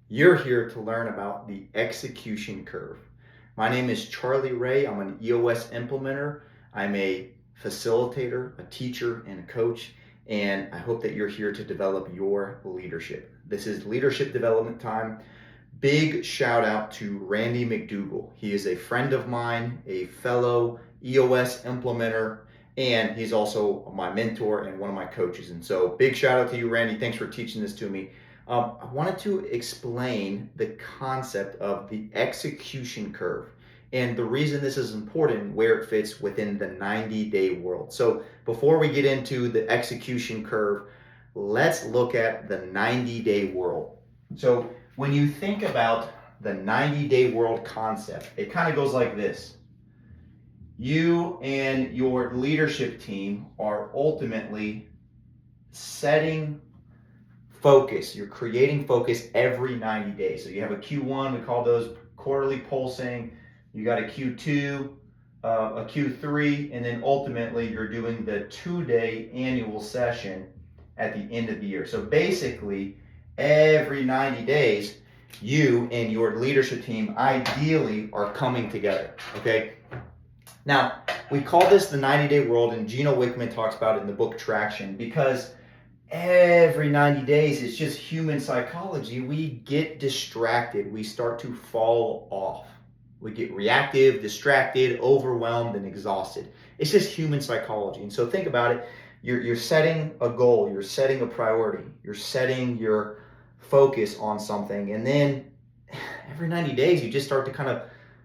You're here to learn about the execution curve. My name is Charlie Ray. I'm an EOS implementer. I'm a facilitator, a teacher, and a coach, and I hope that you're here to develop your leadership. This is leadership development time. Big shout out to Randy McDougall. He is a friend of mine, a fellow EOS implementer, and he's also my mentor and one of my coaches. And so, big shout out to you, Randy. Thanks for teaching this to me. I wanted to explain the concept of the execution curve and the reason this is important, where it fits within the 90-day world. So, before we get into the execution curve, let's look at the 90-day world. So, when you think about the 90-day world concept, it kind of goes like this. You and your leadership team are ultimately setting focus. You're creating focus every 90 days. So you have a Q1, we call those quarterly pulsing. You got a Q2, a Q3, and then ultimately you're doing the 2-day annual session at the end of the year. So basically, every 90 days, you and your leadership team ideally are coming together, okay? Now, we call this the 90-day world, and Gino Wickman talks about it in the book Traction, because every 90 days, it's just human psychology. We get distracted. We start to fall off. We get reactive, distracted, overwhelmed, and exhausted. It's just human psychology. And so think about it. You're setting a goal. You're setting a priority. You're setting your focus on something. And then every 90 days, you just start to kind of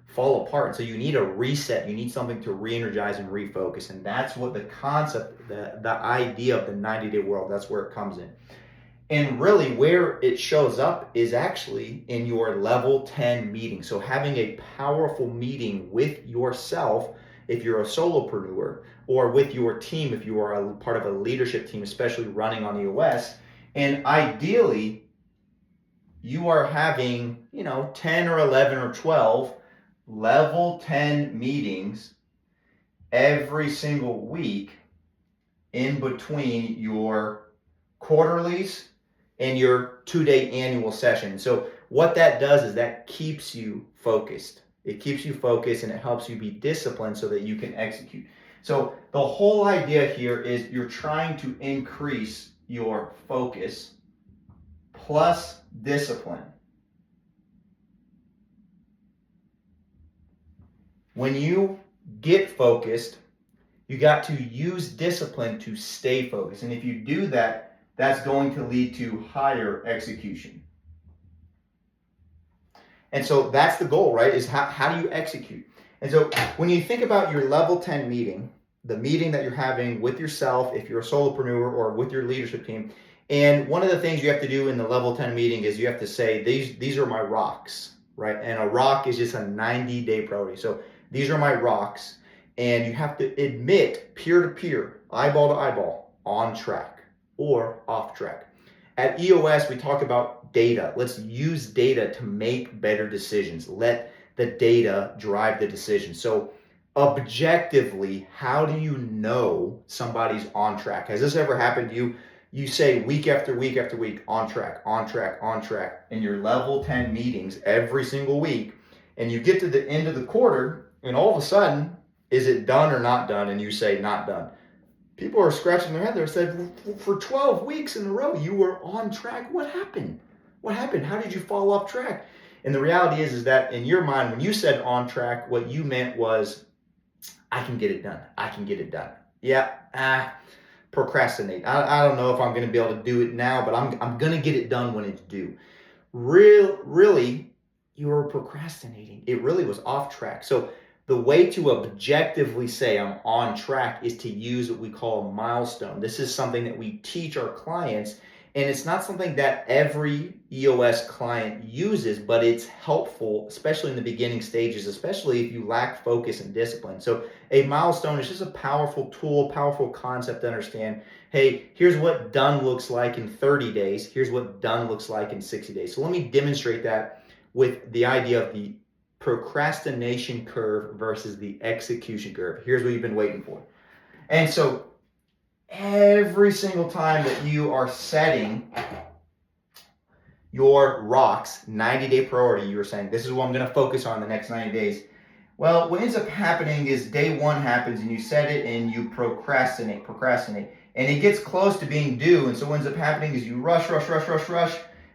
fall apart. So you need a reset. You need something to re-energize and refocus. And that's what the concept, the idea of the 90-day world, that's where it comes in. And really where it shows up is actually in your level 10 meeting. So having a powerful meeting with yourself, if you're a solopreneur, or with your team, if you are a part of a leadership team, especially running on EOS, and ideally you are having, 10 or 11 or 12 level 10 meetings every single week in between your quarterlies and your 2-day annual session. So what that does is that keeps you focused. It keeps you focused and it helps you be disciplined so that you can execute. So the whole idea here is you're trying to increase your focus plus discipline. When you get focused, you got to use discipline to stay focused. And if you do that, that's going to lead to higher execution. And so that's the goal, right? Is how do you execute? And so when you think about your level 10 meeting, the meeting that you're having with yourself, if you're a solopreneur, or with your leadership team, and one of the things you have to do in the level 10 meeting is you have to say, these are my rocks, right? And a rock is just a 90-day priority. So these are my rocks, and you have to admit peer-to-peer, eyeball to eyeball, on track or off track. At EOS, we talk about data. Let's use data to make better decisions. Let the data drive the decision. So objectively, how do you know somebody's on track? Has this ever happened to you? You say week after week after week, on track, on track, on track, in your level 10 meetings every single week, and you get to the end of the quarter, and all of a sudden, is it done or not done? And you say not done. People are scratching their head. They said, for 12 weeks in a row, you were on track. What happened? What happened? How did you fall off track? And the reality is that in your mind, when you said on track, what you meant was, I can get it done. I can get it done. Yeah, procrastinate. I don't know if I'm going to be able to do it now, but I'm going to get it done when it's due. Really, you were procrastinating. It really was off track. So the way to objectively say I'm on track is to use what we call a milestone. This is something that we teach our clients, and it's not something that every EOS client uses, but it's helpful, especially in the beginning stages, especially if you lack focus and discipline. So a milestone is just a powerful tool, powerful concept to understand. Hey, here's what done looks like in 30 days. Here's what done looks like in 60 days. So let me demonstrate that with the idea of the procrastination curve versus the execution curve. Here's what you've been waiting for. And so every single time that you are setting your rocks, 90-day priority, you were saying, this is what I'm going to focus on the next 90 days. Well, what ends up happening is day one happens and you set it and you procrastinate, and it gets close to being due. And so what ends up happening is you rush,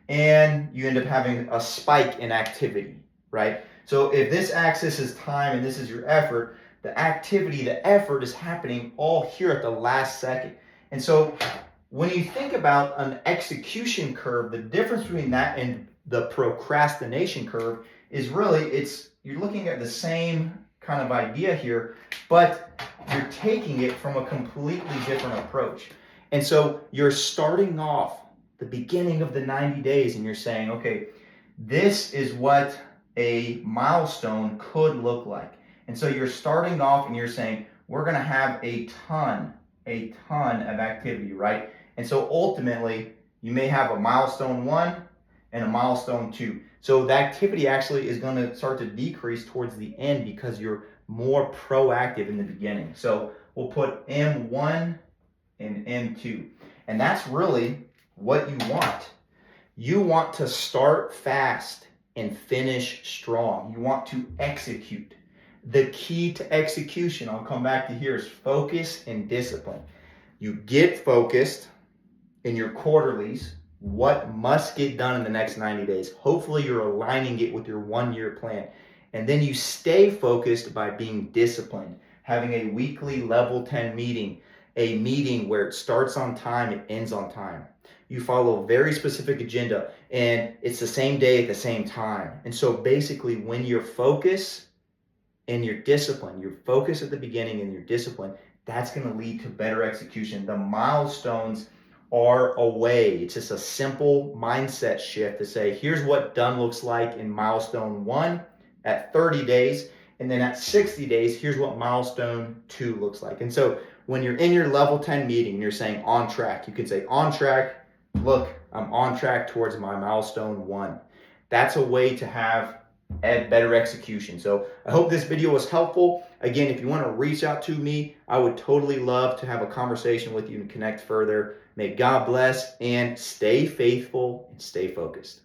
and you end up having a spike in activity, right? So if this axis is time and this is your effort, the activity, the effort is happening all here at the last second. And so when you think about an execution curve, the difference between that and the procrastination curve is really you're looking at the same kind of idea here, but you're taking it from a completely different approach. And so you're starting off the beginning of the 90 days and you're saying, okay, this is what a milestone could look like. And so you're starting off and you're saying, we're going to have a ton of activity, right? And so ultimately, you may have a milestone 1 and a milestone 2. So the activity actually is going to start to decrease towards the end because you're more proactive in the beginning. So we'll put M1 and M2. And that's really what you want. You want to start fast and finish strong. You want to execute. The key to execution, I'll come back to here, is focus and discipline. You get focused in your quarterlies, what must get done in the next 90 days. Hopefully you're aligning it with your 1-year plan. And then you stay focused by being disciplined, having a weekly level 10 meeting, a meeting where it starts on time, it ends on time. You follow a very specific agenda and it's the same day at the same time. And so basically when you're focused and you're disciplined, you're focused at the beginning and you're disciplined, that's going to lead to better execution. The milestones are a way. It's just a simple mindset shift to say, here's what done looks like in milestone 1 at 30 days. And then at 60 days, here's what milestone 2 looks like. And so when you're in your level 10 meeting and you're saying on track, you can say on track, look, I'm on track towards my milestone 1. That's a way to have better execution. So I hope this video was helpful. Again, if you want to reach out to me, I would totally love to have a conversation with you and connect further. May God bless and stay faithful and stay focused.